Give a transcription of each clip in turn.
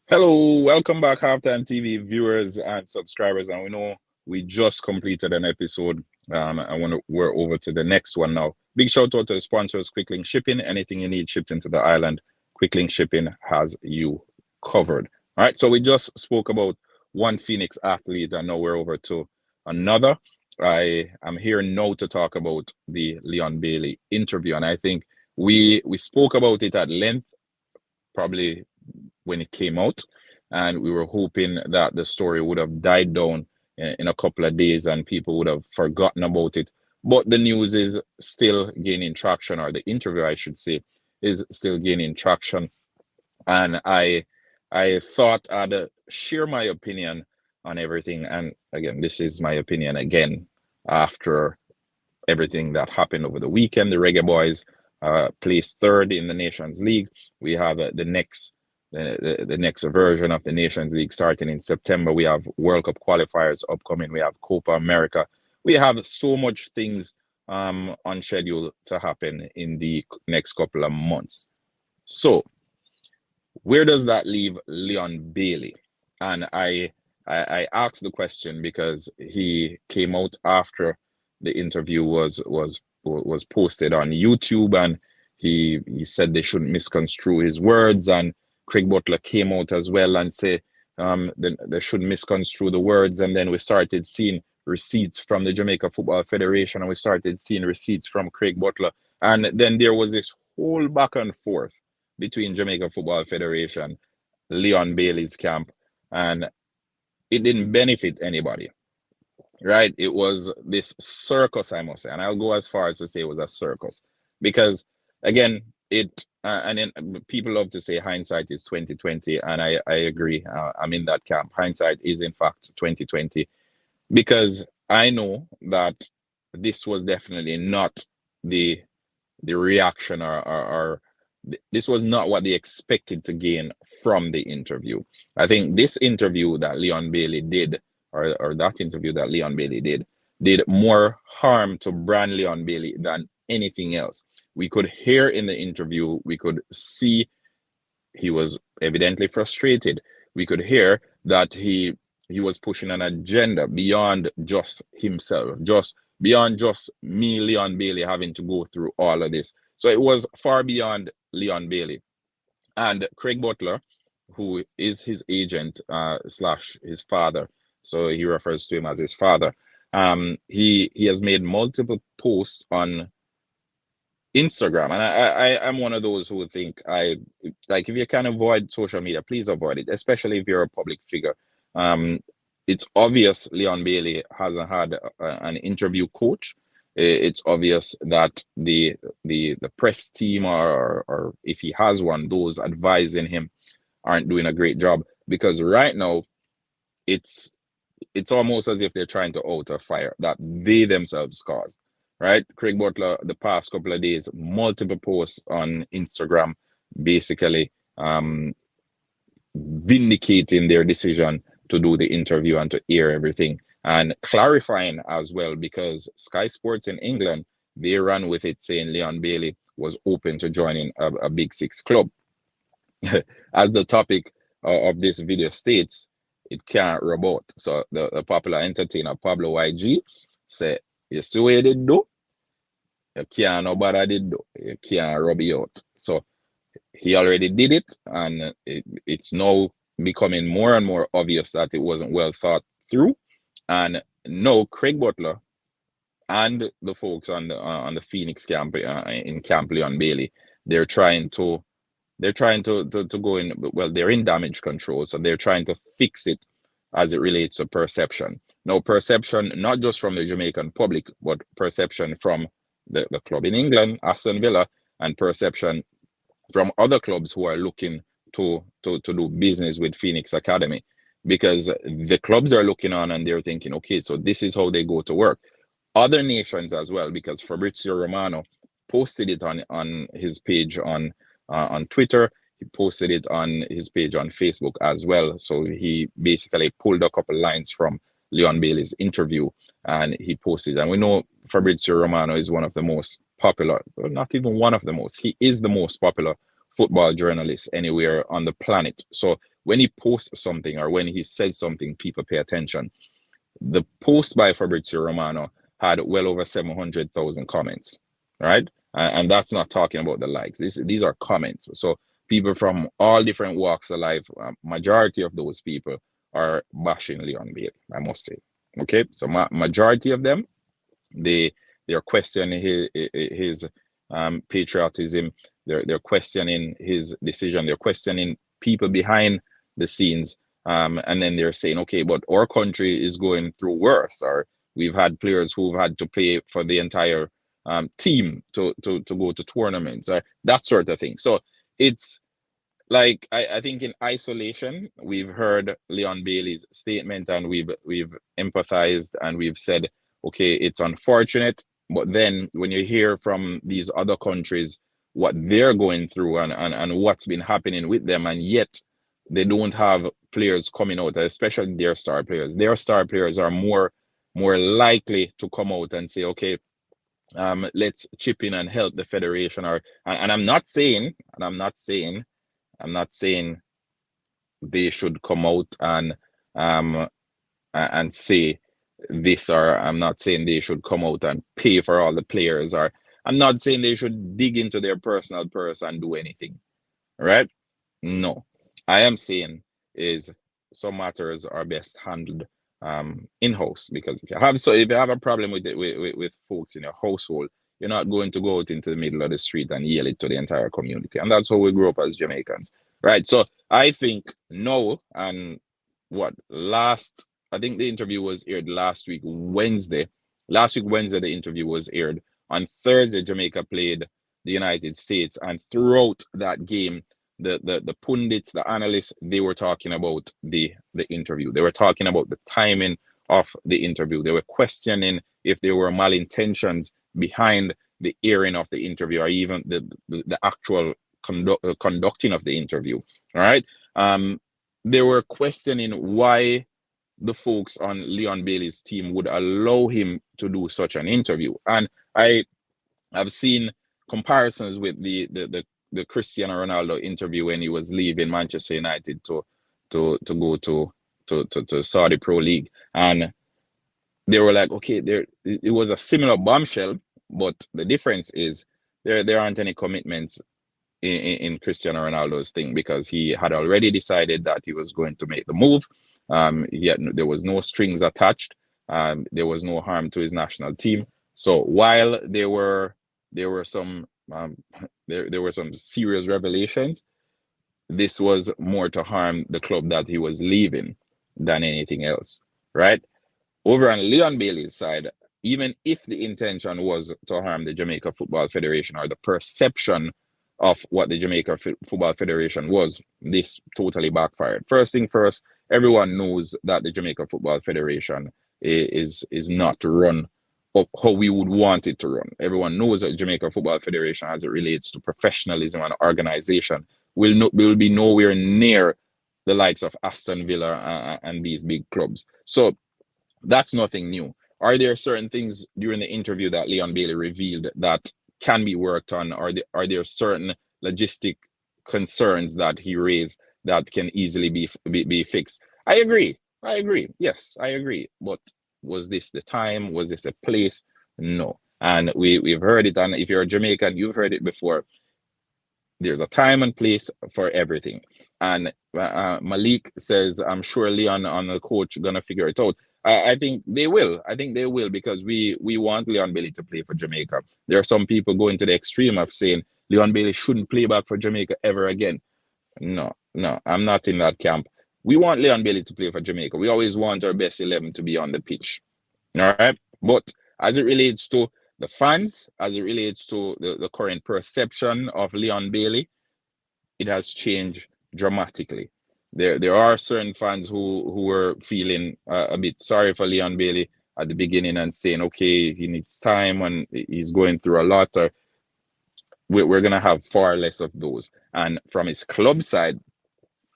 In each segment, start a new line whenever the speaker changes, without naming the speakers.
Hello, welcome back, Halftime TV viewers and subscribers. And we know we just completed an episode. We're over to the next one now. Big shout out to the sponsors, Quicklink Shipping. Anything you need shipped into the island, Quicklink Shipping has you covered. All right, so we just spoke about one Phoenix athlete, and now we're over to another. I am here now to talk about the Leon Bailey interview, and I think we spoke about it at length, probably when it came out, and we were hoping that the story would have died down in a couple of days and people would have forgotten about it. But the news is still gaining traction, or the interview, I should say, is still gaining traction. And I thought I'd share my opinion on everything. And again, this is my opinion again after everything that happened over the weekend. The Reggae Boys placed third in the Nations League. We have the next version of the Nations League starting in September. We have World Cup qualifiers upcoming. We have Copa America. We have so much things on schedule to happen in the next couple of months. So where does that leave Leon Bailey? And I asked the question because he came out after the interview was posted on YouTube, and he said they shouldn't misconstrue his words, and Craig Butler came out as well and said they shouldn't misconstrue the words. And then we started seeing receipts from the Jamaica Football Federation, and we started seeing receipts from Craig Butler. And then there was this whole back and forth between Jamaica Football Federation, Leon Bailey's camp, and it didn't benefit anybody, right? It was this circus, I must say, and I'll go as far as to say it was a circus, because again, and then people love to say hindsight is 2020, and I agree. I'm in that camp. Hindsight is in fact 2020, because I know that this was definitely not the reaction, or this was not what they expected to gain from the interview. I think this interview that Leon Bailey did, or that interview that Leon Bailey did more harm to brand Leon Bailey than anything else. We could hear in the interview, we could see he was evidently frustrated. We could hear that he was pushing an agenda beyond just himself, just beyond just me, Leon Bailey, having to go through all of this. So it was far beyond Leon Bailey. And Craig Butler, who is his agent slash his father, so he refers to him as his father, he has made multiple posts on Instagram, and I'm one of those who think if you can avoid social media, please avoid it, especially if you're a public figure. It's obvious Leon Bailey hasn't had an interview coach. It's obvious that the press team, or if he has one, those advising him aren't doing a great job, because right now it's almost as if they're trying to out a fire that they themselves caused. Right? Craig Butler, the past couple of days, multiple posts on Instagram, basically vindicating their decision to do the interview and to air everything, and clarifying as well, because Sky Sports in England, they ran with it saying Leon Bailey was open to joining a Big Six club. As the topic of this video states, it can't rebut. So the popular entertainer Pablo YG said, you see what you did do? You can't nobody did do. You can't rub it out. So he already did it, and it's now becoming more and more obvious that it wasn't well thought through. And now Craig Butler and the folks on the Phoenix camp, in Camp Leon Bailey, they're trying to go in. Well, they're in damage control, so they're trying to fix it as it relates to perception. Now, perception not just from the Jamaican public, but perception from the club in England, Aston Villa, and perception from other clubs who are looking to do business with Phoenix Academy, because the clubs are looking on and they're thinking, okay, so this is how they go to work. Other nations as well, because Fabrizio Romano posted it on his page on Twitter. He posted it on his page on Facebook as well. So he basically pulled a couple lines from Leon Bailey's interview and he posted. And we know Fabrizio Romano is one of the most popular, well, not even one of the most, he is the most popular football journalist anywhere on the planet. So when he posts something or when he says something, people pay attention. The post by Fabrizio Romano had well over 700,000 comments, right? And that's not talking about the likes. These are comments. So people from all different walks of life, majority of those people are bashing Leon Bailey, I must say. Okay, so majority of them, they're questioning his patriotism. They're questioning his decision. They're questioning people behind the scenes. And then they're saying, okay, but our country is going through worse, or we've had players who've had to pay for the entire team to go to tournaments, or that sort of thing. So it's like I think in isolation, we've heard Leon Bailey's statement and we've empathized and we've said, okay, it's unfortunate. But then when you hear from these other countries what they're going through and what's been happening with them, and yet they don't have players coming out, especially their star players. Their star players are more likely to come out and say, okay, let's chip in and help the federation. Or and I'm not saying they should come out and say this, or I'm not saying they should come out and pay for all the players, or I'm not saying they should dig into their personal purse and do anything, right? No. I am saying is some matters are best handled in-house, because if you have a problem with folks in your household, you're not going to go out into the middle of the street and yell it to the entire community. And that's how we grew up as Jamaicans, right? So I think no, and I think the interview was aired last week Wednesday. Last week Wednesday, the interview was aired. On Thursday, Jamaica played the United States, and throughout that game, the pundits, the analysts, they were talking about the interview. They were talking about the timing of the interview. They were questioning if there were malintentions behind the airing of the interview, or even the actual conducting of the interview. All right. They were questioning why the folks on Leon Bailey's team would allow him to do such an interview. And I've seen comparisons with the Cristiano Ronaldo interview when he was leaving Manchester United to go to Saudi Pro League, and they were like, okay, it was a similar bombshell, but the difference is there aren't any commitments in Cristiano Ronaldo's thing, because he had already decided that he was going to make the move. There was no strings attached. There was no harm to his national team. So while there were some serious revelations, this was more to harm the club that he was leaving than anything else, right? Over on Leon Bailey's side, even if the intention was to harm the Jamaica Football Federation, or the perception of what the Jamaica Football Federation was, this totally backfired. First thing first, everyone knows that the Jamaica Football Federation is not run how we would want it to run. Everyone knows that Jamaica Football Federation, as it relates to professionalism and organization, will be nowhere near the likes of Aston Villa and these big clubs. So that's nothing new. Are there certain things during the interview that Leon Bailey revealed that can be worked on? Are there certain logistic concerns that he raised that can easily be fixed? I agree. Yes, I agree. But was this the time? Was this a place? No. And we've heard it, and if you're a Jamaican, you've heard it before. There's a time and place for everything. And Malik says, I'm sure Leon and the coach gonna figure it out. I think they will. Because we want Leon Bailey to play for Jamaica. There are some people going to the extreme of saying Leon Bailey shouldn't play back for Jamaica ever again. No, I'm not in that camp. We want Leon Bailey to play for Jamaica. We always want our best 11 to be on the pitch. All right. But as it relates to the fans, as it relates to the current perception of Leon Bailey, it has changed dramatically. There are certain fans who were feeling a bit sorry for Leon Bailey at the beginning and saying, okay, he needs time and he's going through a lot. Or we're going to have far less of those. And from his club side,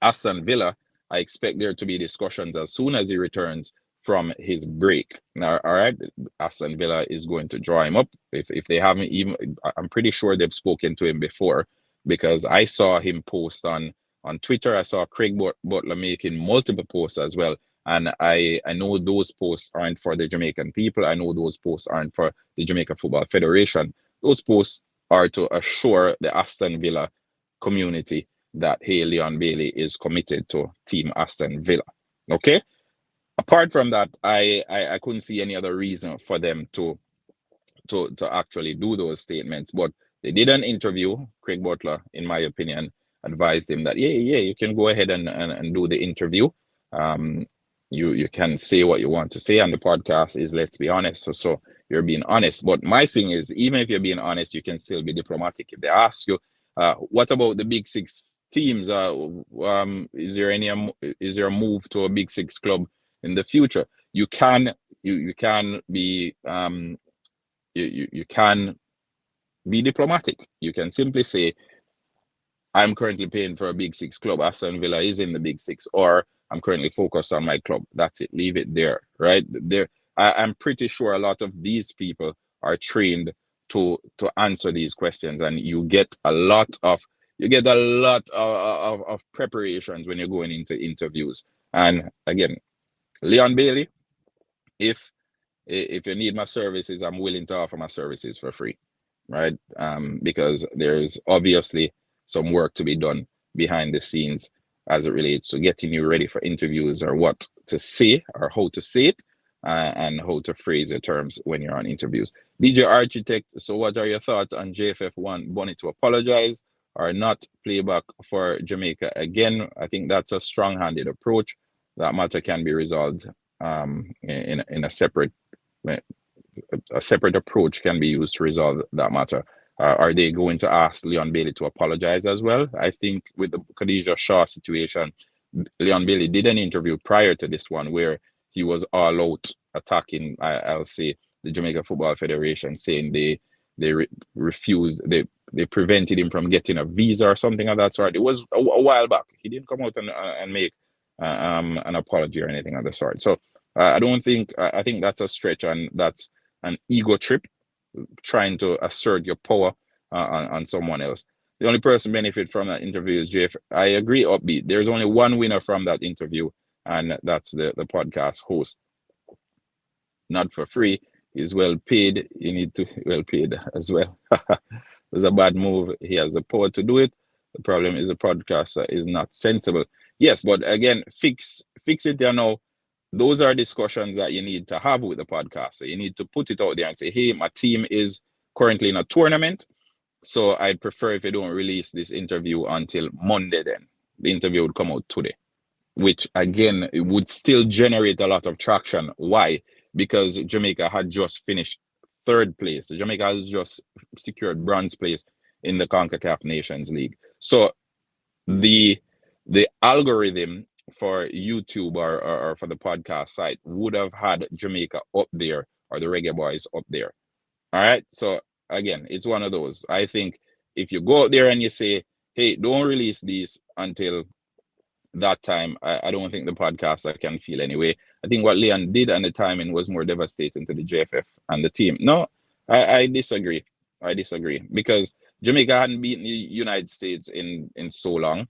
Aston Villa, I expect there to be discussions as soon as he returns from his break. Now, all right, Aston Villa is going to draw him up. If they haven't even, I'm pretty sure they've spoken to him before, because I saw him post on on Twitter. I saw Craig Butler making multiple posts as well. And I know those posts aren't for the Jamaican people. I know those posts aren't for the Jamaica Football Federation. Those posts are to assure the Aston Villa community that, hey, Leon Bailey is committed to Team Aston Villa. Okay? Apart from that, I couldn't see any other reason for them to actually do those statements. But they did an interview. Craig Butler, in my opinion, advised him that, yeah, you can go ahead and do the interview. You can say what you want to say, and the podcast is Let's Be Honest. So you're being honest. But my thing is, even if you're being honest, you can still be diplomatic. If they ask you, what about the Big Six teams? Is there a move to a Big Six club in the future? You can be you can be diplomatic. You can simply say, I'm currently paying for a Big Six club. Aston Villa is in the Big Six, or I'm currently focused on my club. That's it. Leave it there, right? I'm pretty sure a lot of these people are trained to answer these questions, and you get a lot of preparations when you're going into interviews. And again, Leon Bailey, if you need my services, I'm willing to offer my services for free, right? Because there's obviously some work to be done behind the scenes as it relates to getting you ready for interviews, or what to say or how to say it, and how to phrase your terms when you're on interviews. DJ Architect, so what are your thoughts on JFF1 Bonnie to apologize or not play back for Jamaica again? I think that's a strong-handed approach. That matter can be resolved in a separate approach can be used to resolve that matter. Are they going to ask Leon Bailey to apologize as well? I think with the Khadijah Shaw situation, Leon Bailey did an interview prior to this one where he was all out attacking, I'll say, the Jamaica Football Federation, saying they refused, they prevented him from getting a visa or something of that sort. It was a while back. He didn't come out and make an apology or anything of the sort. So I think that's a stretch, and that's an ego trip, trying to assert your power on someone else. The only person benefit from that interview is Jeff. I agree, Upbeat. There's only one winner from that interview, and that's the podcast host. Not for free. He's well paid. You need to be well paid as well. It's a bad move. He has the power to do it. The problem is the podcaster is not sensible. Yes, but again, fix it, Those are discussions that you need to have with the podcaster. You need to put it out there and say, hey, my team is currently in a tournament, so I'd prefer if you don't release this interview until Monday. Then the interview would come out today, which again, it would still generate a lot of traction. Why? Because Jamaica had just finished third place. Jamaica has just secured bronze place in the CONCACAF Nations League. So the algorithm for YouTube or for the podcast site would have had Jamaica up there, or the Reggae Boys up there. All right. So again, it's one of those. I think if you go out there and you say, hey, don't release these until that time, I don't think the podcaster can feel anyway. I think what Leon did and the timing was more devastating to the JFF and the team. No, I disagree. Because Jamaica hadn't beaten the United States in so long.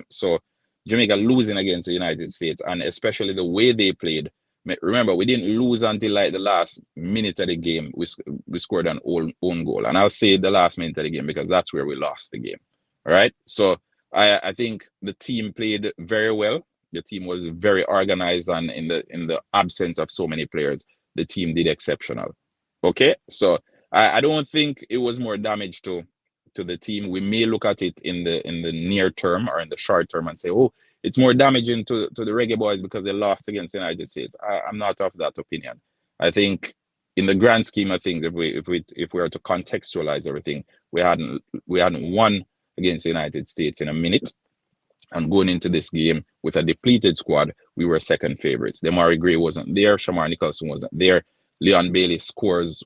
So Jamaica losing against the United States, and especially the way they played. Remember, we didn't lose until like the last minute of the game. We scored an own goal, and I'll say the last minute of the game because that's where we lost the game. All right. So I think the team played very well. The team was very organized, and in the absence of so many players, the team did exceptional. Okay, so I don't think it was more damage to the team. We may look at it in the near term or in the short term and say, oh, it's more damaging to the Reggae Boys because they lost against the United States. I'm not of that opinion. I think in the grand scheme of things, if we were to contextualize everything, we hadn't won against the United States in a minute. And going into this game with a depleted squad, we were second favorites. Demari Gray wasn't there. Shamar Nicholson wasn't there. Leon Bailey scores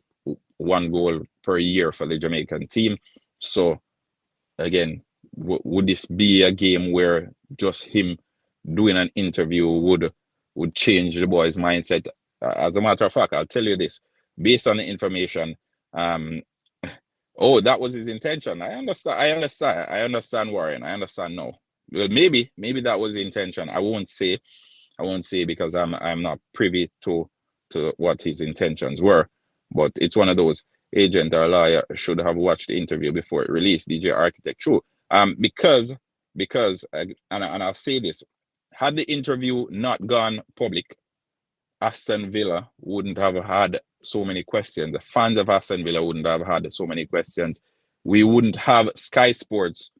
1 goal per year for the Jamaican team. So, again, would this be a game where just him doing an interview would change the boys' mindset? As a matter of fact, I'll tell you this. Based on the information, oh, that was his intention. I understand, Warren. I understand now. Well, maybe that was the intention. I won't say. Because I'm not privy to what his intentions were. But it's one of those, agent or lawyer should have watched the interview before it released. DJ Architect, true. Because and I'll say this: had the interview not gone public, Aston Villa wouldn't have had so many questions. The fans of Aston Villa wouldn't have had so many questions. We wouldn't have Sky Sports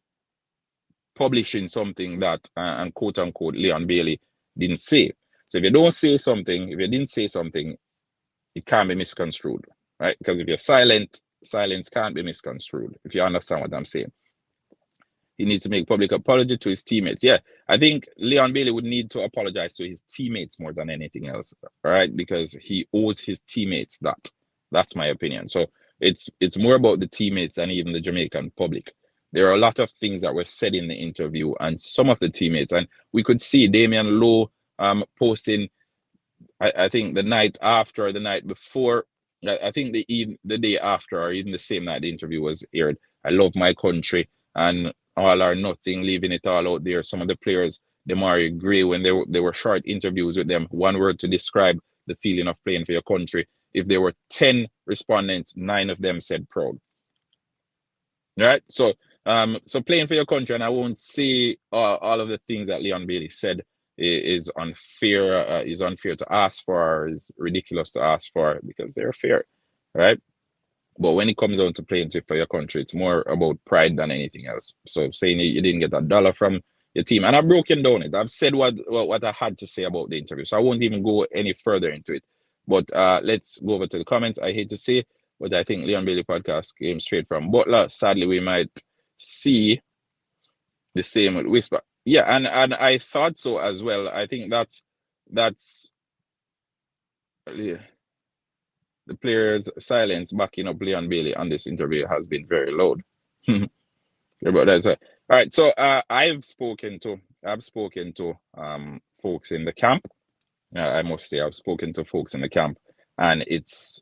publishing something that and quote unquote Leon Bailey didn't say. So if you don't say something, if you didn't say something, it can't be misconstrued, right? Because if you're silent, silence can't be misconstrued. If you understand what I'm saying, he needs to make public apology to his teammates. Yeah, I think Leon Bailey would need to apologize to his teammates more than anything else, right? Because he owes his teammates that. That's my opinion. So it's more about the teammates than even the Jamaican public. There are a lot of things that were said in the interview, and some of the teammates, and we could see Damian Lowe posting, I think the night after, the night before, I think the day after, or even the same night the interview was aired. I love my country and all or nothing, leaving it all out there. Some of the players, Demari Gray, when they were short interviews with them, one word to describe the feeling of playing for your country. If there were 10 respondents, 9 of them said proud. Right? So playing for your country, and I won't say all of the things that Leon Bailey said is unfair, is unfair to ask for, is ridiculous to ask for, because they're fair, right? But when it comes down to playing for your country, it's more about pride than anything else. So saying you didn't get $1 from your team, and I've broken down it. I've said what I had to say about the interview, so I won't even go any further into it. But let's go over to the comments. I hate to say, but I think Leon Bailey podcast came straight from Butler. Sadly, we might see the same with Whisper. Yeah, and I thought so as well. I think that's yeah. The players' silence backing up Leon Bailey on this interview has been very loud. But that's all right. So I've spoken to folks in the camp. I must say I've spoken to folks in the camp, and it's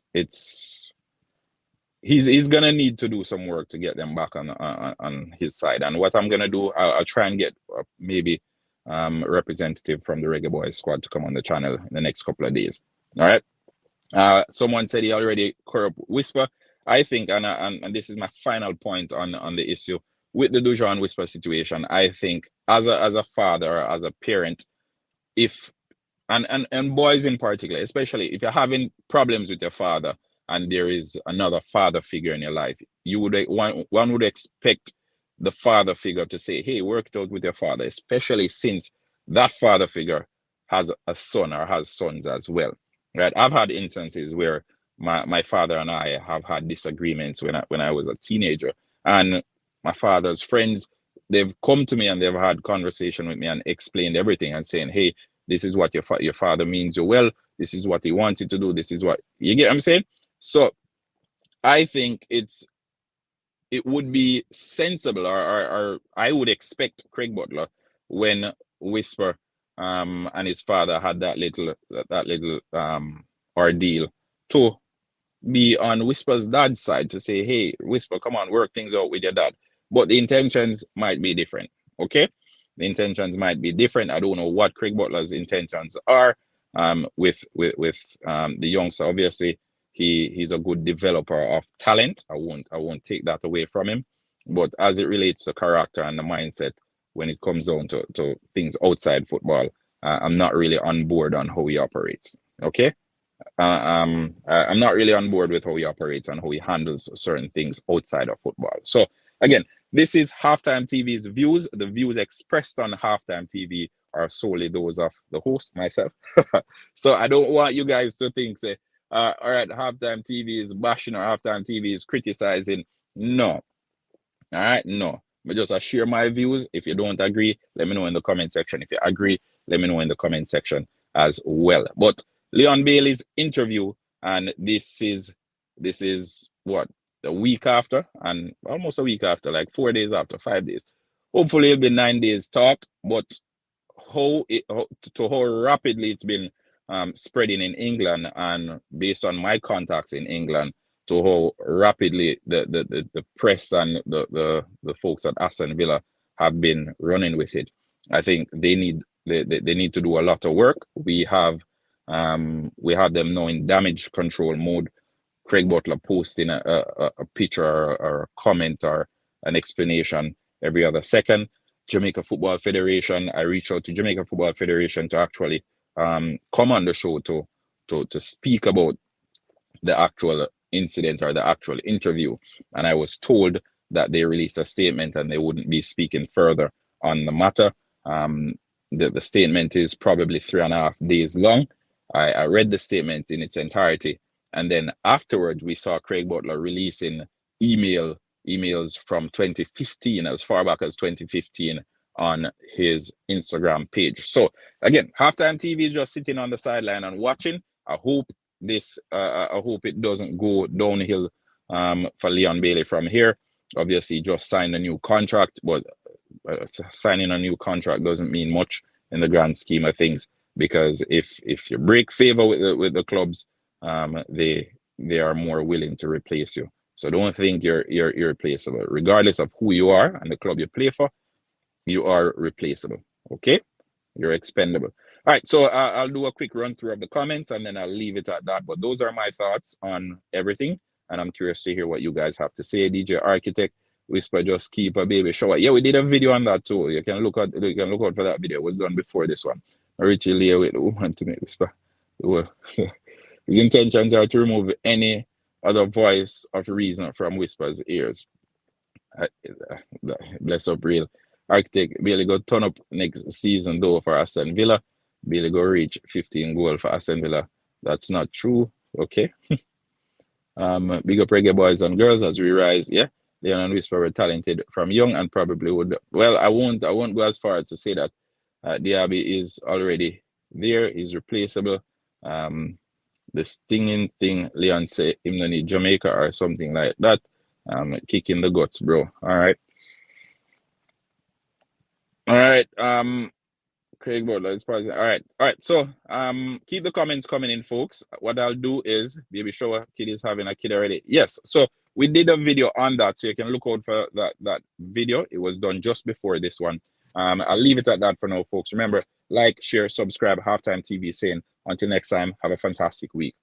he's gonna need to do some work to get them back on his side. And what I'm gonna do, I'll try and get maybe representative from the Reggae Boys squad to come on the channel in the next couple of days. All right. Someone said he already corrupt Whisper. I think, and this is my final point on the issue with the Dujon and Whisper situation. I think as a father, as a parent, if and boys in particular, especially if you're having problems with your father and there is another father figure in your life, you would one would expect the father figure to say, hey, work it out with your father, especially since that father figure has a son or has sons as well. Right? I've had instances where my father and I have had disagreements when I was a teenager, and my father's friends, they've come to me and they've had conversation with me and explained everything and saying, hey, this is what your father means you well, this is what he wanted to do, this is what you get what I'm saying. So I think it would be sensible, or I would expect Craig Butler, when Whisper and his father had that little ordeal, to be on Whisper's dad's side, to say, hey, Whisper, come on, work things out with your dad. But the intentions might be different. Okay, the intentions might be different. I don't know what Craig Butler's intentions are with the youngster. Obviously, he's a good developer of talent. I won't take that away from him. But as it relates to character and the mindset, when it comes down to things outside football, I'm not really on board on how he operates. Okay, I'm not really on board with how he operates and how he handles certain things outside of football. So again, this is Halftime TV's views. The views expressed on Halftime TV are solely those of the host, myself. So I don't want you guys to think, say, all right, Halftime TV is bashing or Halftime TV is criticizing. No. All right, no. But just share my views. If you don't agree, let me know in the comment section. If you agree, let me know in the comment section as well. But Leon Bailey's interview, and this is what, a week after, and almost a week after, like 4 days after, 5 days. Hopefully it'll be 9 days talk, but how rapidly it's been spreading in England, and based on my contacts in England, to how rapidly the press and the folks at Aston Villa have been running with it. I think they need to do a lot of work. We have them now in damage control mode. Craig Butler posting a picture or a comment or an explanation every other second. Jamaica Football Federation, I reached out to Jamaica Football Federation to actually come on the show to speak about the actual incident or the actual interview. And I was told that they released a statement and they wouldn't be speaking further on the matter. The statement is probably 3.5 days long. I read the statement in its entirety. And then afterwards, we saw Craig Butler releasing emails from 2015, as far back as 2015, on his Instagram page. So again, Halftime TV is just sitting on the sideline and watching. I hope it doesn't go downhill for Leon Bailey from here. Obviously, just signed a new contract, but signing a new contract doesn't mean much in the grand scheme of things, because if you break favor with the clubs, they are more willing to replace you. So don't think you're irreplaceable. Regardless of who you are and the club you play for, you are replaceable. Okay, you're expendable. All right, so I'll do a quick run through of the comments and then I'll leave it at that. But those are my thoughts on everything, and I'm curious to hear what you guys have to say. DJ Architect Whisper, just keep a baby shower. Yeah, we did a video on that too. You can look out for that video. It was done before this one. Richie Leah with the woman to make Whisper. His intentions are to remove any other voice of reason from Whisper's ears. Bless up real. Architect Bailey go turn up next season though for Aston Villa. Bailey go reach 15 goals for Aston Villa. That's not true. Okay. Big up reggae boys and girls as we rise. Yeah. Leon and Whisper were talented from young and probably would. Well, I won't go as far as to say that Diaby is already there. He's replaceable. The stinging thing Leon say him no need Jamaica or something like that. Kick in the guts, bro. All right. Craig Butler is present. All right. So keep the comments coming in, folks. What I'll do is Baby Shower Kid is having a kid already. Yes. So we did a video on that, so you can look out for that video. It was done just before this one. I'll leave it at that for now, folks. Remember, like, share, subscribe. Halftime TV saying until next time, have a fantastic week.